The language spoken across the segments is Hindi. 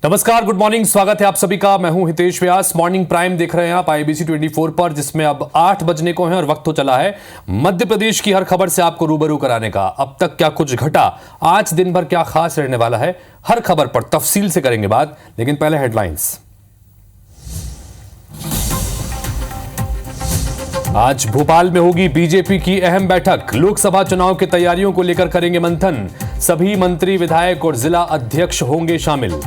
नमस्कार, गुड मॉर्निंग। स्वागत है आप सभी का। मैं हूं हितेश व्यास। मॉर्निंग प्राइम देख रहे हैं आप IBC 24 पर, जिसमें अब 8 बजने को है और वक्त तो चला है मध्य प्रदेश की हर खबर से आपको रूबरू कराने का। अब तक क्या कुछ घटा, आज दिन भर क्या खास रहने वाला है, हर खबर पर तफसील से करेंगे बात। लेकिन पहले हेडलाइंस। आज भोपाल में होगी बीजेपी की अहम बैठक। लोकसभा चुनाव की तैयारियों को लेकर करेंगे मंथन। सभी मंत्री, विधायक और जिला अध्यक्ष होंगे शामिल।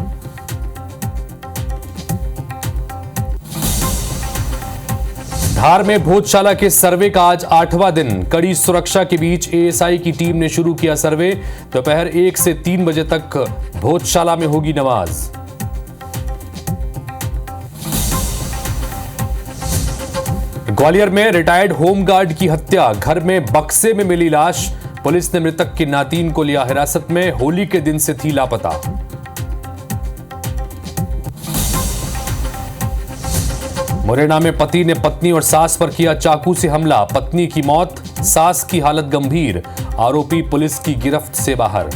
धार में भोजशाला के सर्वे का आज 8वां दिन। कड़ी सुरक्षा के बीच ASI की टीम ने शुरू किया सर्वे। दोपहर 1 से 3 बजे तक भोजशाला में होगी नमाज। ग्वालियर में रिटायर्ड होमगार्ड की हत्या। घर में बक्से में मिली लाश। पुलिस ने मृतक की नातीन को लिया हिरासत में। होली के दिन से थी लापता। मुरैना में पति ने पत्नी और सास पर किया चाकू से हमला। पत्नी की मौत, सास की हालत गंभीर। आरोपी पुलिस की गिरफ्त से बाहर।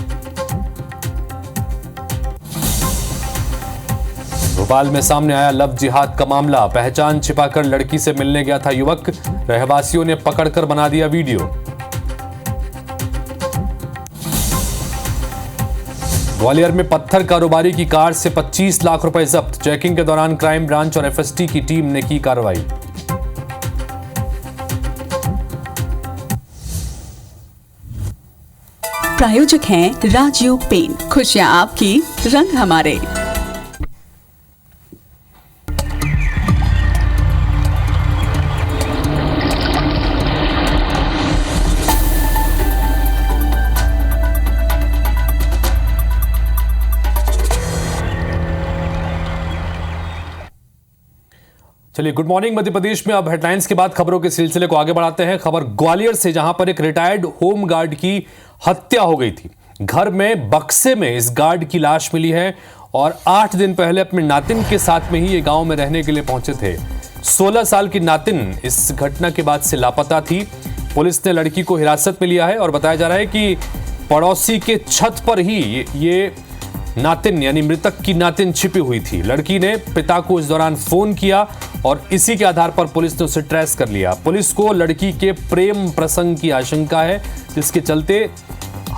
भोपाल में सामने आया लव जिहाद का मामला। पहचान छिपाकर लड़की से मिलने गया था युवक। रहवासियों ने पकड़कर बना दिया वीडियो। ग्वालियर में पत्थर कारोबारी की कार से 25 लाख रुपए जब्त। चेकिंग के दौरान क्राइम ब्रांच और FST की टीम ने की कार्रवाई। प्रायोजक हैं राजयोग पेन। खुशियां आपकी, रंग हमारे। चलिए, गुड मॉर्निंग मध्य प्रदेश में अब हेडलाइंस के बाद खबरों के सिलसिले को आगे बढ़ाते हैं। खबर ग्वालियर से, जहां पर एक रिटायर्ड होम गार्ड की हत्या हो गई थी। घर में बक्से में इस गार्ड की लाश मिली है और 8 दिन पहले अपने नातिन के साथ में ही ये गांव में रहने के लिए पहुंचे थे। 16 साल की नातिन इस घटना के बाद से लापता थी। पुलिस ने लड़की को हिरासत में लिया है और बताया जा रहा है कि पड़ोसी के छत पर ही ये नातिन यानी मृतक की नातिन छिपी हुई थी। लड़की ने पिता को इस दौरान फोन किया और इसी के आधार पर पुलिस ने उसे ट्रेस कर लिया। पुलिस को लड़की के प्रेम प्रसंग की आशंका है, जिसके चलते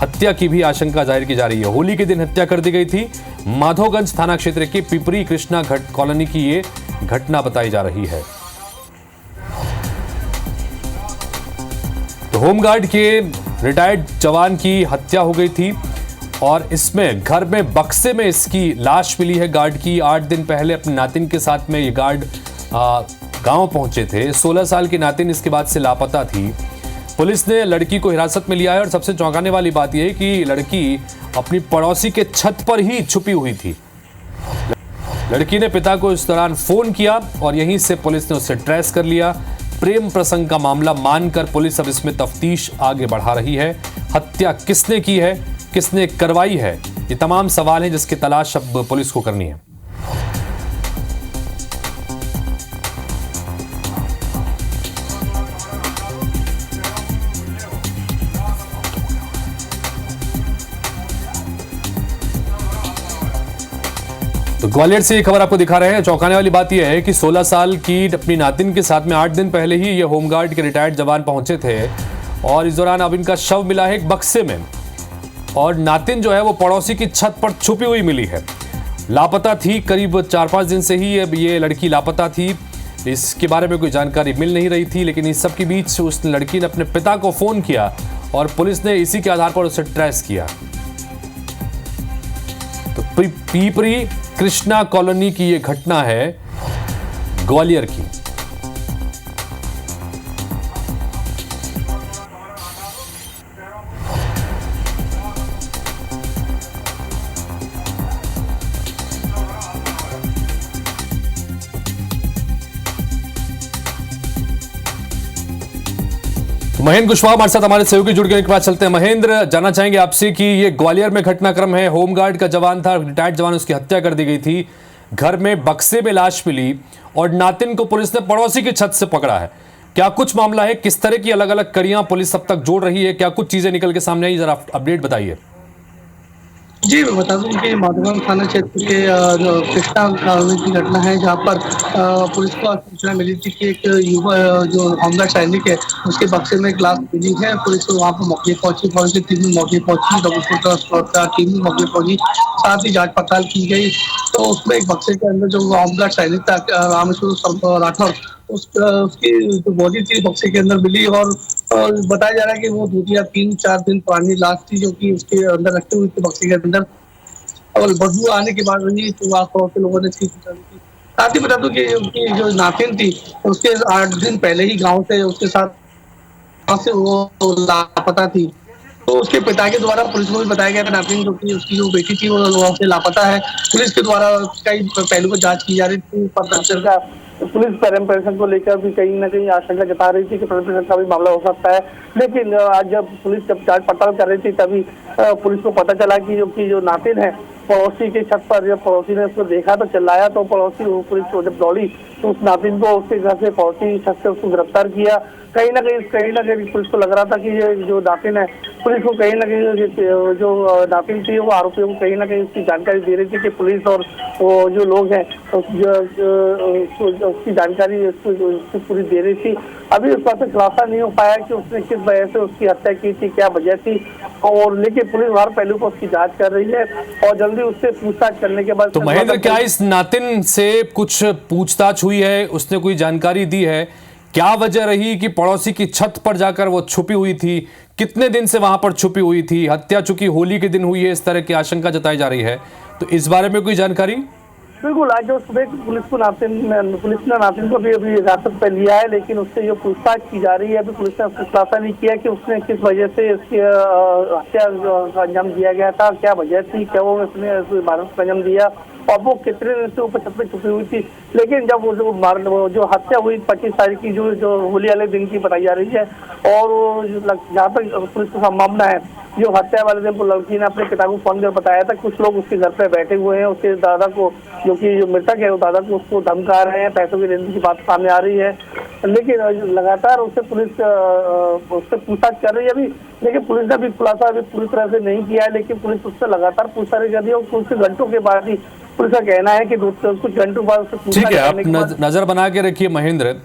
हत्या की भी आशंका जाहिर की जा रही है। होली के दिन हत्या कर दी गई थी। माधोगंज थाना क्षेत्र के पिपरी कृष्णा कॉलोनी की ये घटना बताई जा रही है। तो होमगार्ड के रिटायर्ड जवान की हत्या हो गई थी और इसमें घर में बक्से में इसकी लाश मिली है गार्ड की। 8 दिन पहले अपने नातिन के साथ में ये गार्ड गांव पहुंचे थे। 16 साल की नातिन इसके बाद से लापता थी। पुलिस ने लड़की को हिरासत में लिया है और सबसे चौंकाने वाली बात यह है कि लड़की अपनी पड़ोसी के छत पर ही छुपी हुई थी। लड़की ने पिता को इस दौरान फोन किया और यहीं से पुलिस ने उसे ट्रेस कर लिया। प्रेम प्रसंग का मामला मानकर पुलिस अब इसमें तफ्तीश आगे बढ़ा रही है। हत्या किसने की है, किसने करवाई है, ये तमाम सवाल हैं जिसकी तलाश अब पुलिस को करनी है। तो ग्वालियर से ये खबर आपको दिखा रहे हैं। चौंकाने वाली बात यह है कि 16 साल की अपनी नातिन के साथ में 8 दिन पहले ही ये होमगार्ड के रिटायर्ड जवान पहुंचे थे और इस दौरान अब इनका शव मिला है एक बक्से में और नातिन जो है वो पड़ोसी की छत पर छुपी हुई मिली है। लापता थी, करीब 4-5 दिन से ही ये लड़की लापता थी। इसके बारे में कोई जानकारी मिल नहीं रही थी, लेकिन इस सब के बीच उस लड़की ने अपने पिता को फोन किया और पुलिस ने इसी के आधार पर उसे ट्रेस किया। तो पीपरी कृष्णा कॉलोनी की ये घटना है ग्वालियर की। महेंद्र कुशवाहा हमारे साथ हमारे सहयोगी जुड़ गए। एक बात चलते हैं महेंद्र, जानना चाहेंगे आपसे कि ये ग्वालियर में घटनाक्रम है। होमगार्ड का जवान था, रिटायर्ड जवान, उसकी हत्या कर दी गई थी। घर में बक्से में लाश मिली और नातिन को पुलिस ने पड़ोसी की छत से पकड़ा है। क्या कुछ मामला है, किस तरह की अलग अलग कड़ियां पुलिस अब तक जोड़ रही है, क्या कुछ चीजें निकल के सामने आई, जरा अपडेट बताइए। जी, मैं बता दूँ कि माधोगंज थाना क्षेत्र के जो कृष्णा कॉलोनी की घटना है, जहाँ पर पुलिस को सूचना मिली थी कि एक युवा जो होमगार्ड सैनिक है, उसके बक्से में एक लाश मिली है। पुलिस वहाँ पर मौके पहुँची, फॉरेंसिक टीम भी मौके पहुँची, डबल स्क्वाड का टीम भी मौके पहुँची, साथ ही जाँच पड़ताल की गई। तो उसमें एक बक्से के अंदर जो होमगार्ड सैनिक था रामेश्वर राठौर, उसकी जो बॉडी थी बक्से के अंदर मिली और बताया जा रहा है कि वो 2 या 3-4 दिन पुरानी लाश थी, जो कि उसके अंदर रखी हुई थी बक्से के अंदर। और बदबू आने के बाद वही तो आस-पड़ोस के लोगों ने इसकी सूचना दी थी। साथ ही बता दूँ कि उनकी जो नातिन थी, उसके 8 दिन पहले ही गाँव से उसके साथ गाँव से वो लापता थी। तो उसके पिता के द्वारा पुलिस को भी बताया गया था नातिन, जो कि उसकी जो बेटी थी वो वहाँ से लापता है। पुलिस के द्वारा कई पहलू पर जाँच की जा रही थी, पर दरअसल का पुलिस प्रेषण को लेकर भी कहीं न कहीं आशंका जता रही थी कि प्रेषण का भी मामला हो सकता है। लेकिन आज जब पुलिस जाँच पड़ताल कर रही थी, तभी पुलिस को पता चला कि जो नातिन है, पड़ोसी के छत पर जब पड़ोसी ने उसको देखा तो चिल्लाया, तो पड़ोसी पुलिस को जब दौड़ी तो उस नातिन को उसके घर से पड़ोसी छत से उसको गिरफ्तार किया। कहीं न कहीं पुलिस को लग रहा था कि ये जो नातिन है, पुलिस को कहीं न कहीं जो नातिन थी वो आरोपियों को कहीं न कहीं उसकी जानकारी दे रही थी कि पुलिस और वो जो लोग हैं उसकी जानकारी उसको पूरी दे रही थी। अभी उस बात से खुलासा नहीं हो पाया कि उसने किस वजह से उसकी हत्या की थी, क्या वजह थी, और लेकिन पुलिस हर पहलू पर उसकी जांच कर रही है और जल्दी उससे पूछताछ करने के बाद। तो महेंद्र, क्या इस नातिन से कुछ पूछताछ हुई है? उसने कोई जानकारी दी है? क्या वजह रही कि पड़ोसी की छत पर जाकर वो छुपी हुई थी? कितने दिन से वहां पर छुपी हुई थी? हत्या चूंकि होली के दिन हुई है, इस तरह की आशंका जताई जा रही है, तो इस बारे में कोई जानकारी? बिल्कुल, आज जो सुबह पुलिस ने नातिन को भी अभी हिरासत पे लिया है, लेकिन उससे जो पूछताछ की जा रही है, अभी पुलिस ने खुलासा नहीं किया कि उसने किस वजह से इसकी हत्या का अंजाम दिया गया था, क्या वजह थी, क्या वो उसने भारत को अंजाम दिया और वो कितने दिन से ऊपर छत पे छुपी हुई थी। लेकिन जब वो जो हत्या हुई 25 तारीख की, जो होली वाले दिन की बताई जा रही है, और जहाँ तक पुलिस का मामला है, जो हत्या वाले दिन लड़की ने अपने पिता को फोन कर बताया था, कुछ लोग उसके घर पे बैठे हुए हैं, उसके दादा को, जो कि जो मृतक है, वो दादा को उसको धमका रहे हैं, पैसों की लेने की बात सामने आ रही है। लेकिन लगातार उससे पुलिस उससे पूछताछ कर रही है अभी, लेकिन पुलिस ने भी खुलासा अभी पूरी तरह से नहीं किया है, लेकिन पुलिस उससे लगातार पूछताछ कर रही है और कुछ घंटों के बाद ही पुलिस का कहना है कि कुछ घंटों बाद उससे ठीक है, आप नजर बना के रखिए महेंद्र।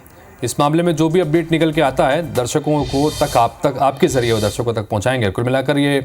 इस मामले में जो भी अपडेट निकल के आता है दर्शकों को तक आपके जरिए वो दर्शकों तक पहुंचाएंगे। कुल मिलाकर ये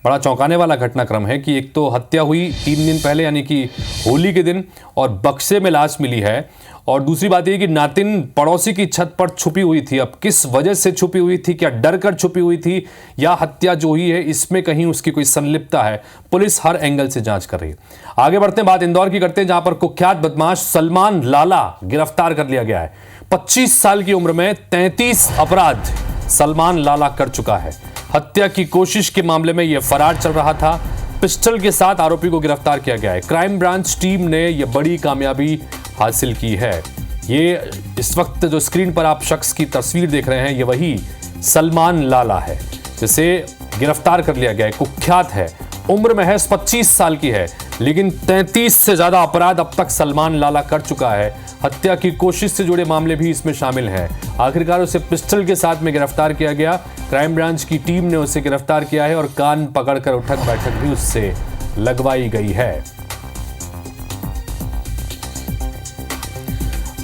बड़ा चौंकाने वाला घटनाक्रम है कि एक तो हत्या हुई 3 दिन पहले यानी कि होली के दिन और बक्से में लाश मिली है, और दूसरी बात ये कि नातिन पड़ोसी की छत पर छुपी हुई थी। अब किस वजह से छुपी हुई थी, क्या डर कर छुपी हुई थी या हत्या जो हुई है इसमें कहीं उसकी कोई संलिप्तता है, पुलिस हर एंगल से जांच कर रही है। आगे बढ़ते हैं, बात इंदौर की करते हैं, जहां पर कुख्यात बदमाश सलमान लाला गिरफ्तार कर लिया गया है। 25 साल की उम्र में 33 अपराध सलमान लाला कर चुका है। हत्या की कोशिश के मामले में यह फरार चल रहा था। पिस्टल के साथ आरोपी को गिरफ्तार किया गया है। क्राइम ब्रांच टीम ने यह बड़ी कामयाबी हासिल की है। ये इस वक्त जो स्क्रीन पर आप शख्स की तस्वीर देख रहे हैं, ये वही सलमान लाला है जिसे गिरफ्तार कर लिया गया है। कुख्यात है, उम्र महज 25 साल की है, लेकिन 33 से ज्यादा अपराध अब तक सलमान लाला कर चुका है। हत्या की कोशिश से जुड़े मामले भी इसमें शामिल हैं। आखिरकार उसे पिस्टल के साथ में गिरफ्तार किया गया। क्राइम ब्रांच की टीम ने उसे गिरफ्तार किया है और कान पकड़कर उठक बैठक भी उससे लगवाई गई है।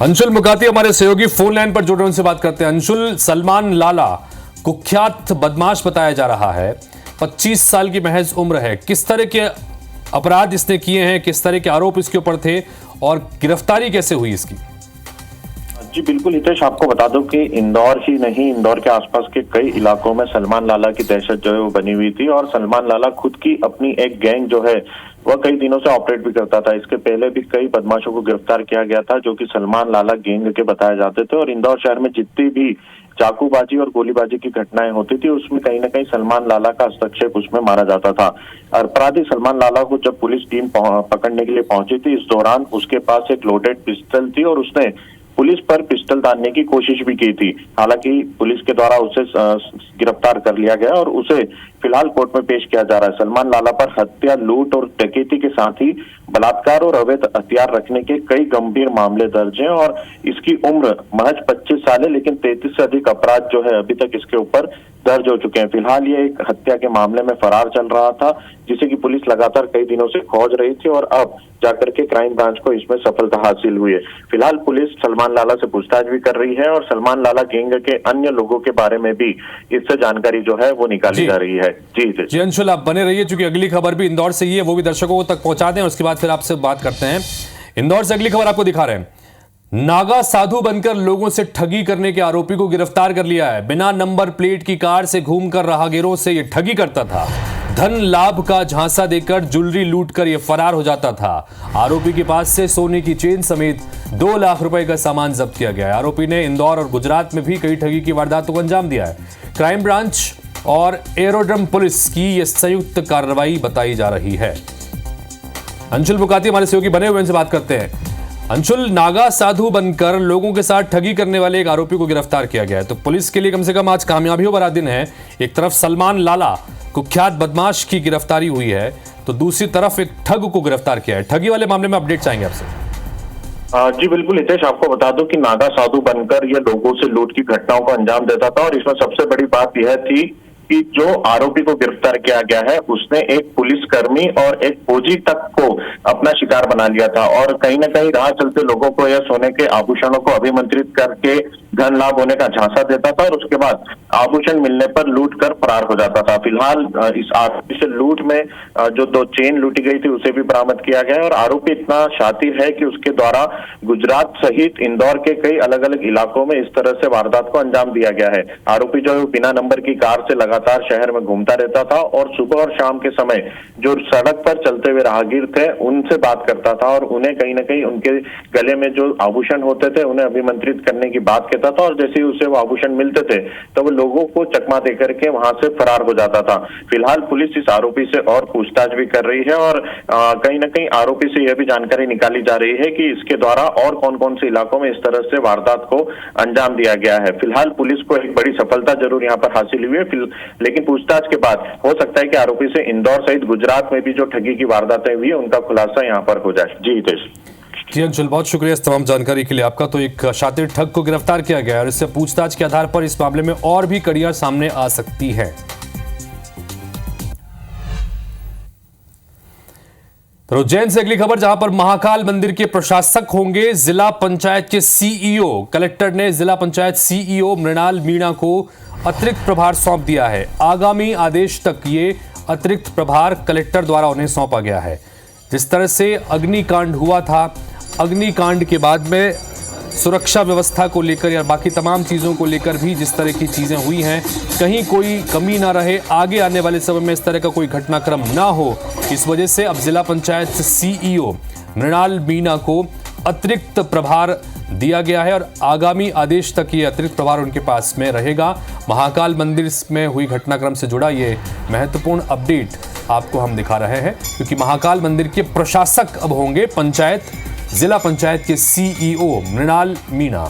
अंशुल मुकाती हमारे सहयोगी फोन लाइन पर जुड़ रहे हैं, उनसे बात करते हैं। अंशुल, सलमान लाला कुख्यात बदमाश बताया जा रहा है, 25 साल की महज उम्र है। किस तरह के अपराध इसने किए हैं, किस तरह के आरोप इसके ऊपर थे और गिरफ्तारी कैसे हुई इसकी? जी बिल्कुल हितेश, आपको बता दूं कि इंदौर ही नहीं, इंदौर के आसपास के कई इलाकों में सलमान लाला की दहशत जो है वो बनी हुई थी, और सलमान लाला खुद की अपनी एक गैंग जो है वह कई दिनों से ऑपरेट भी करता था। इसके पहले भी कई बदमाशों को गिरफ्तार किया गया था जो कि सलमान लाला गैंग के बताए जाते थे, और इंदौर शहर में जितनी भी चाकूबाजी और गोलीबाजी की घटनाएं होती थी उसमें कहीं ना कहीं सलमान लाला का हस्तक्षेप उसमें माना जाता था। अपराधी सलमान लाला को जब पुलिस टीम पकड़ने के लिए पहुंची थी, इस दौरान उसके पास एक लोडेड पिस्टल थी और उसने पुलिस पर पिस्टल दागने की कोशिश भी की थी। हालांकि पुलिस के द्वारा उसे गिरफ्तार कर लिया गया और उसे फिलहाल कोर्ट में पेश किया जा रहा है। सलमान लाला पर हत्या, लूट और डकैती के साथ ही बलात्कार और अवैध हथियार रखने के कई गंभीर मामले दर्ज हैं, और इसकी उम्र महज 25 साल है, लेकिन 33 से अधिक अपराध जो है अभी तक इसके ऊपर दर्ज हो चुके हैं। फिलहाल ये एक हत्या के मामले में फरार चल रहा था, जिसे कि पुलिस लगातार कई दिनों से खोज रही थी और अब जाकर के क्राइम ब्रांच को इसमें सफलता हासिल हुई है। फिलहाल पुलिस सलमान लाला से पूछताछ भी कर रही है और सलमान लाला गैंग के अन्य लोगों के बारे में भी इससे जानकारी जो है वो निकाली जा रही है। जी अंशुल, आप बने रहिए क्योंकि अगली खबर भी इंदौर से ही है, वो भी दर्शकों तक पहुंचा दें, उसके बाद फिर आपसे बात करते हैं। इंदौर से अगली खबर आपको दिखा रहे हैं। नागा साधु बनकर लोगों से ठगी करने के आरोपी को गिरफ्तार कर लिया है। बिना नंबर प्लेट की कार से घूमकर राहगीरों से यह ठगी करता था। धन लाभ का झांसा देकर ज्वेलरी लूटकर यह फरार हो जाता था। आरोपी के पास से सोने की चेन समेत 2 लाख रुपए का सामान जब्त किया गया है। आरोपी ने इंदौर और गुजरात में भी कई ठगी की वारदातों को अंजाम दिया है। क्राइम ब्रांच और एरोड्रम पुलिस की यह संयुक्त कार्रवाई बताई जा रही है। अंशुल बुकाती हमारे सहयोगी बने हुए, उनसे बात करते हैं। अंशुल, नागा साधु बनकर लोगों के साथ ठगी करने वाले एक आरोपी को गिरफ्तार किया गया है, तो पुलिस के लिए कम से कम आज कामयाबियों भरा दिन है। एक तरफ सलमान लाला कुख्यात बदमाश की गिरफ्तारी हुई है, तो दूसरी तरफ एक ठग को गिरफ्तार किया है। ठगी वाले मामले में अपडेट चाहेंगे आपसे। जी बिल्कुल हितेश, आपको बता दूं कि नागा साधु बनकर ये लोगों से लूट की घटनाओं को अंजाम देता था और इसमें सबसे बड़ी बात यह थी कि जो आरोपी को गिरफ्तार किया गया है उसने एक पुलिसकर्मी और एक फौजी तक को अपना शिकार बना लिया था और कहीं ना कहीं राह चलते लोगों को या सोने के आभूषणों को अभिमंत्रित करके धन लाभ होने का झांसा देता था और उसके बाद आभूषण मिलने पर लूट कर फरार हो जाता था। फिलहाल इस आरोपी से लूट में जो 2 चेन लूटी गई थी उसे भी बरामद किया गया और आरोपी इतना शातिर है कि उसके द्वारा गुजरात सहित इंदौर के कई अलग अलग इलाकों में इस तरह से वारदात को अंजाम दिया गया है। आरोपी जो है बिना नंबर की कार से लगातार शहर में घूमता रहता था और सुबह और शाम के समय जो सड़क पर चलते हुए राहगीर थे उनसे बात करता था और उन्हें कहीं ना कहीं उनके गले में जो आभूषण होते थे उन्हें अभिमंत्रित करने की बात कहता था और जैसे ही उसे वो आभूषण मिलते थे तो वो लोगों को चकमा देकर के वहां से फरार हो जाता था। फिलहाल पुलिस इस आरोपी से और पूछताछ भी कर रही है और कहीं ना कहीं आरोपी से यह भी जानकारी निकाली जा रही है कि इसके द्वारा और कौन कौन से इलाकों में इस तरह से वारदात को अंजाम दिया गया है। फिलहाल पुलिस को एक बड़ी सफलता जरूर यहाँ पर हासिल हुई है, लेकिन पूछताछ के बाद हो सकता है कि आरोपी से इंदौर सहित गुजरात में भी जो ठगी की वारदातें हुई है उनका खुलासा यहाँ पर हो जाए। जी हितेश। जी अंशुल, बहुत शुक्रिया इस तमाम जानकारी के लिए आपका। तो एक शातिर ठग को गिरफ्तार किया गया और इससे पूछताछ के आधार पर इस मामले में और भी कड़ियां सामने आ सकती है। तो उज्जैन से अगली खबर, जहां पर महाकाल मंदिर के प्रशासक होंगे जिला पंचायत के सीईओ। कलेक्टर ने जिला पंचायत सीईओ मृणाल मीणा को अतिरिक्त प्रभार सौंप दिया है। आगामी आदेश तक ये अतिरिक्त प्रभार कलेक्टर द्वारा उन्हें सौंपा गया है। जिस तरह से अग्निकांड हुआ था, अग्निकांड के बाद में सुरक्षा व्यवस्था को लेकर या बाकी तमाम चीज़ों को लेकर भी जिस तरह की चीज़ें हुई हैं, कहीं कोई कमी ना रहे, आगे आने वाले समय में इस तरह का कोई घटनाक्रम ना हो, इस वजह से अब जिला पंचायत सीईओ मृणाल मीणा को अतिरिक्त प्रभार दिया गया है और आगामी आदेश तक ये अतिरिक्त प्रभार उनके पास में रहेगा। महाकाल मंदिर में हुई घटनाक्रम से जुड़ा ये महत्वपूर्ण अपडेट आपको हम दिखा रहे हैं, क्योंकि महाकाल मंदिर के प्रशासक अब होंगे जिला पंचायत के सीईओ मृणाल मीणा।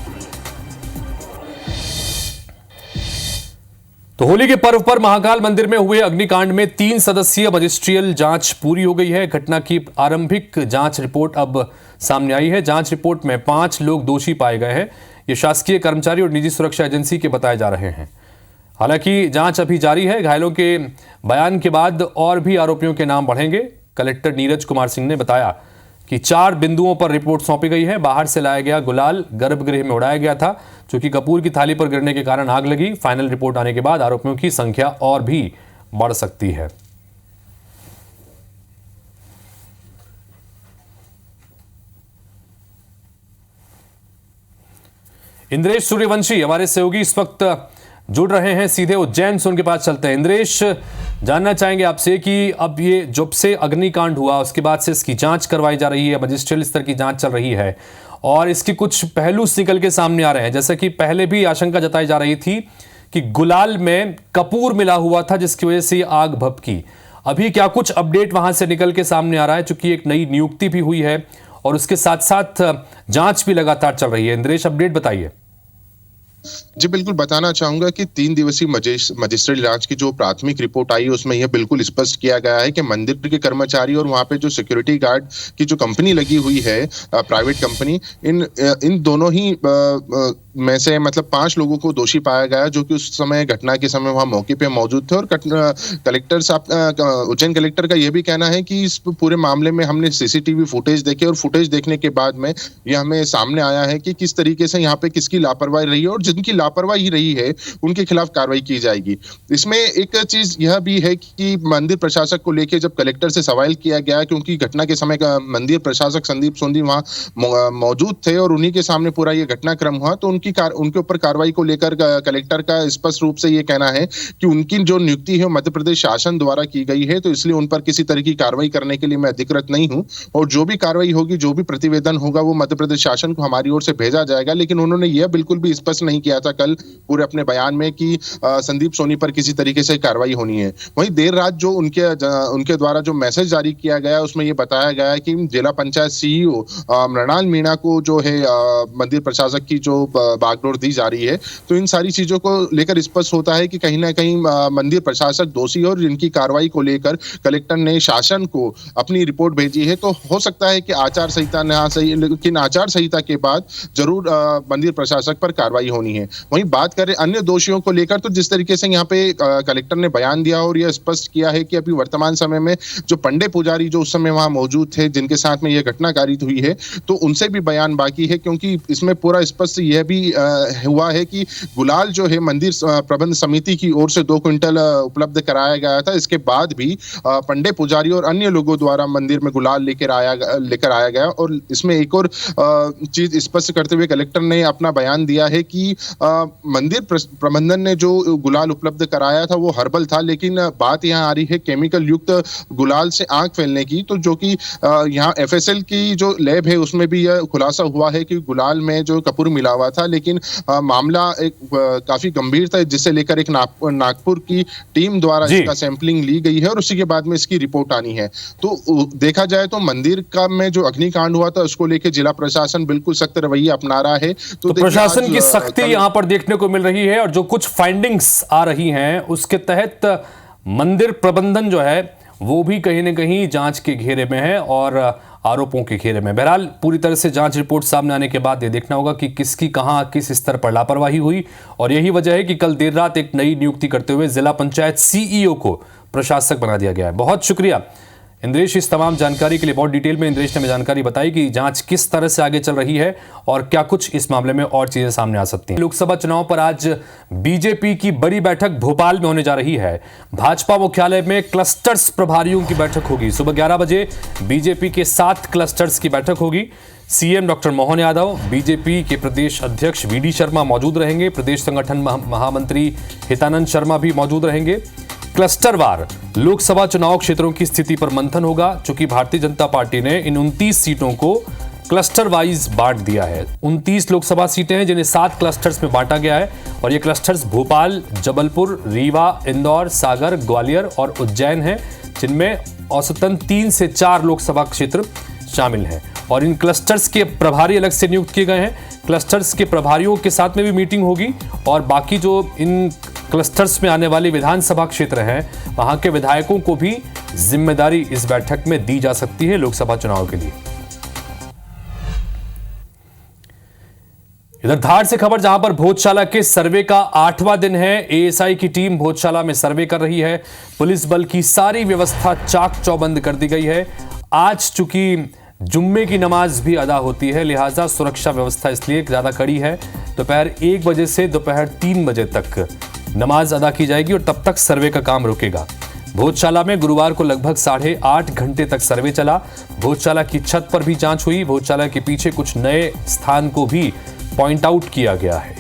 तो होली के पर्व पर महाकाल मंदिर में हुए अग्निकांड में 3 सदस्यीय मजिस्ट्रियल जांच पूरी हो गई है। घटना की आरंभिक जांच रिपोर्ट अब सामने आई है। जांच रिपोर्ट में 5 लोग दोषी पाए गए हैं। ये शासकीय कर्मचारी और निजी सुरक्षा एजेंसी के बताए जा रहे हैं। हालांकि जांच अभी जारी है। घायलों के बयान के बाद और भी आरोपियों के नाम बढ़ेंगे। कलेक्टर नीरज कुमार सिंह ने बताया कि 4 बिंदुओं पर रिपोर्ट सौंपी गई है। बाहर से लाया गया गुलाल गर्भगृह में उड़ाया गया था, जो कि कपूर की थाली पर गिरने के कारण आग लगी। फाइनल रिपोर्ट आने के बाद आरोपियों की संख्या और भी बढ़ सकती है। इंद्रेश सूर्यवंशी हमारे सहयोगी इस वक्त जुड़ रहे हैं सीधे उज्जैन से, उनके पास चलते हैं। इंद्रेश, जानना चाहेंगे आपसे कि अब ये जब से अग्निकांड हुआ उसके बाद से इसकी जांच करवाई जा रही है, मजिस्ट्रियल स्तर की जांच चल रही है और इसके कुछ पहलू निकल के सामने आ रहे हैं। जैसे कि पहले भी आशंका जताई जा रही थी कि गुलाल में कपूर मिला हुआ था जिसकी वजह से आग भभकी। अभी क्या कुछ अपडेट वहां से निकल के सामने आ रहा है, चूंकि एक नई नियुक्ति भी हुई है और उसके साथ साथ जांच भी लगातार चल रही है। इंद्रेश, अपडेट बताइए। जी बिल्कुल, बताना चाहूंगा कि 3 दिवसीय मजिस्ट्रियल जांच की जो प्राथमिक रिपोर्ट आई उसमें यह बिल्कुल स्पष्ट किया गया है कि मंदिर के कर्मचारी और वहां पे जो सिक्योरिटी गार्ड की जो कंपनी लगी हुई है, प्राइवेट कंपनी, इन दोनों ही में से मतलब 5 लोगों को दोषी पाया गया, जो कि उस समय घटना के समय वहां मौके पे मौजूद थे। और कलेक्टर साहब, उज्जैन कलेक्टर का यह भी कहना है कि इस पूरे मामले में हमने सीसीटीवी फुटेज देखे और फुटेज देखने के बाद में यह हमें सामने आया है कि किस तरीके से यहाँ पे किसकी लापरवाही रही है, और जिनकी लापरवाही रही है उनके खिलाफ कार्रवाई की जाएगी। इसमें एक चीज यह भी है कि मंदिर प्रशासक को लेकर जब कलेक्टर से सवाल किया गया, क्योंकि घटना के समय का मंदिर प्रशासक संदीप सोंधी वहां मौजूद थे और उन्हीं के सामने पूरा ये घटनाक्रम हुआ, तो उनके ऊपर कार्रवाई को लेकर कलेक्टर का स्पष्ट रूप से ये कहना है कि उनकी जो नियुक्ति है मध्य प्रदेश शासन द्वारा की गई है, तो इसलिए उन पर किसी तरह की कार्रवाई करने के लिए मैं अधिकृत नहीं हूं, और जो भी कार्रवाई होगी, जो भी प्रतिवेदन होगा, वो मध्य प्रदेश शासन को हमारी ओर से भेजा जाएगा। लेकिन उन्होंने यह बिल्कुल भी स्पष्ट नहीं किया था कल पूरे अपने बयान में कि संदीप सोनी पर किसी तरीके से कार्रवाई होनी है। वहीं देर रात जो उनके द्वारा जो मैसेज जारी किया गया, उसमें यह बताया गया है कि जिला पंचायत सीईओ मृणाल मीणा को जो है मंदिर प्रशासक की जो बागडोर दी जा रही है, तो इन सारी चीजों को लेकर स्पष्ट होता है कि कहीं ना कहीं मंदिर प्रशासक दोषी, और जिनकी कार्रवाई को लेकर कलेक्टर ने शासन को अपनी रिपोर्ट भेजी है। तो हो सकता है कि आचार संहिता न सही, लेकिन आचार संहिता के बाद जरूर मंदिर प्रशासक पर कार्रवाई होनी है। वहीं बात करें अन्य दोषियों को लेकर, तो जिस तरीके से यहाँ पे कलेक्टर ने बयान दिया और यह स्पष्ट किया है कि अभी वर्तमान समय में जो पंडे पुजारी जो उस समय वहां मौजूद थे, जिनके साथ में यह घटना कारित हुई है, तो उनसे भी बयान बाकी है, क्योंकि इसमें पूरा स्पष्ट यह भी हुआ है कि गुलाल जो है मंदिर प्रबंध समिति की ओर से 2 क्विंटल उपलब्ध कराया गया था। इसके बाद भी पंडे पुजारी और अन्य लोगों द्वारा मंदिर में गुलाल लेकर आया गया। और इसमें एक और चीज स्पष्ट करते हुए कलेक्टर ने अपना बयान दिया है कि मंदिर प्रबंधन ने जो गुलाल उपलब्ध कराया था वो हर्बल था, लेकिन बात यहाँ आ रही है केमिकल युक्त गुलाल से आंख फैलने की। तो जो कि यहाँ FSL की जो लैब है उसमें भी यह खुलासा हुआ है कि गुलाल में जो कपूर मिला हुआ था, लेकिन मामला एक काफी गंभीर था, जिसे लेकर एक नागपुर की टीम द्वारा इसका सैंपलिंग ली गई है और उसी के बाद में इसकी रिपोर्ट आनी है। तो देखा जाए तो मंदिर का में जो अग्निकांड हुआ था उसको लेकर जिला प्रशासन बिल्कुल सख्त रवैया अपना रहा है। तो प्रशासन की सख्ती यहां पर देखने को मिल रही है, और जो कुछ फाइंडिंग्स आ रही हैं उसके तहत मंदिर प्रबंधन जो है वो भी कहीं ना कहीं जांच के घेरे में है और आरोपों के घेरे में। बहरहाल पूरी तरह से जांच रिपोर्ट सामने आने के बाद ये देखना होगा कि किसकी कहां किस स्तर पर लापरवाही हुई, और यही वजह है कि कल देर रात एक नई नियुक्ति करते हुए जिला पंचायत सीईओ को प्रशासक बना दिया गया है। बहुत शुक्रिया इंद्रेश, इस तमाम जानकारी के लिए। बहुत डिटेल में इंद्रेश ने हमें जानकारी बताई कि जांच किस तरह से आगे चल रही है और क्या कुछ इस मामले में और चीजें सामने आ सकती हैं। लोकसभा चुनाव पर आज बीजेपी की बड़ी बैठक भोपाल में होने जा रही है। भाजपा मुख्यालय में क्लस्टर्स प्रभारियों की बैठक होगी। सुबह 11 बजे बीजेपी के 7 क्लस्टर्स की बैठक होगी। CM doctor Mohan Yadav, BJP के प्रदेश अध्यक्ष वीडी शर्मा मौजूद रहेंगे। प्रदेश संगठन महामंत्री हितानंद शर्मा भी मौजूद रहेंगे। क्लस्टरवार लोकसभा चुनाव क्षेत्रों की स्थिति पर मंथन होगा। चूंकि भारतीय जनता पार्टी ने इन 29 सीटों को क्लस्टर वाइज बांट दिया है। 29 लोकसभा सीटें हैं जिन्हें 7 क्लस्टर्स में बांटा गया है, और ये क्लस्टर्स भोपाल, जबलपुर, रीवा, इंदौर, सागर, ग्वालियर और उज्जैन हैं, जिनमें औसतन 3 से 4 लोकसभा क्षेत्र शामिल हैं। और इन क्लस्टर्स के प्रभारी अलग से नियुक्त किए गए हैं। क्लस्टर्स के प्रभारियों के साथ में भी मीटिंग होगी, और बाकी जो इन क्लस्टर्स में आने वाले विधानसभा क्षेत्र हैं वहां के विधायकों को भी जिम्मेदारी इस बैठक में दी जा सकती है लोकसभा चुनाव के लिए। इधर धार से खबर, जहां पर भोजशाला के सर्वे का 8वां दिन है। एएसआई की टीम भोजशाला में सर्वे कर रही है। पुलिस बल की सारी व्यवस्था चाक चौबंद कर दी गई है। आज चूंकि जुम्मे की नमाज भी अदा होती है, लिहाजा सुरक्षा व्यवस्था इसलिए ज्यादा कड़ी है। दोपहर 1 बजे से दोपहर 3 बजे तक नमाज अदा की जाएगी और तब तक सर्वे का काम रुकेगा। भोजशाला में गुरुवार को लगभग 8.5 घंटे तक सर्वे चला। भोजशाला की छत पर भी जांच हुई। भोजशाला के पीछे कुछ नए स्थान को भी पॉइंट आउट किया गया है।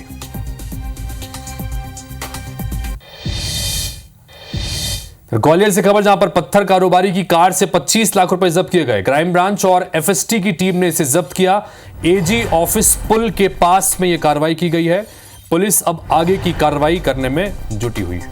ग्वालियर से खबर, जहां पर पत्थर कारोबारी की कार से 25 लाख रुपए जब्त किए गए। क्राइम ब्रांच और एफएसटी की टीम ने इसे जब्त किया। एजी ऑफिस पुल के पास में यह कार्रवाई की गई है। पुलिस अब आगे की कार्रवाई करने में जुटी हुई है।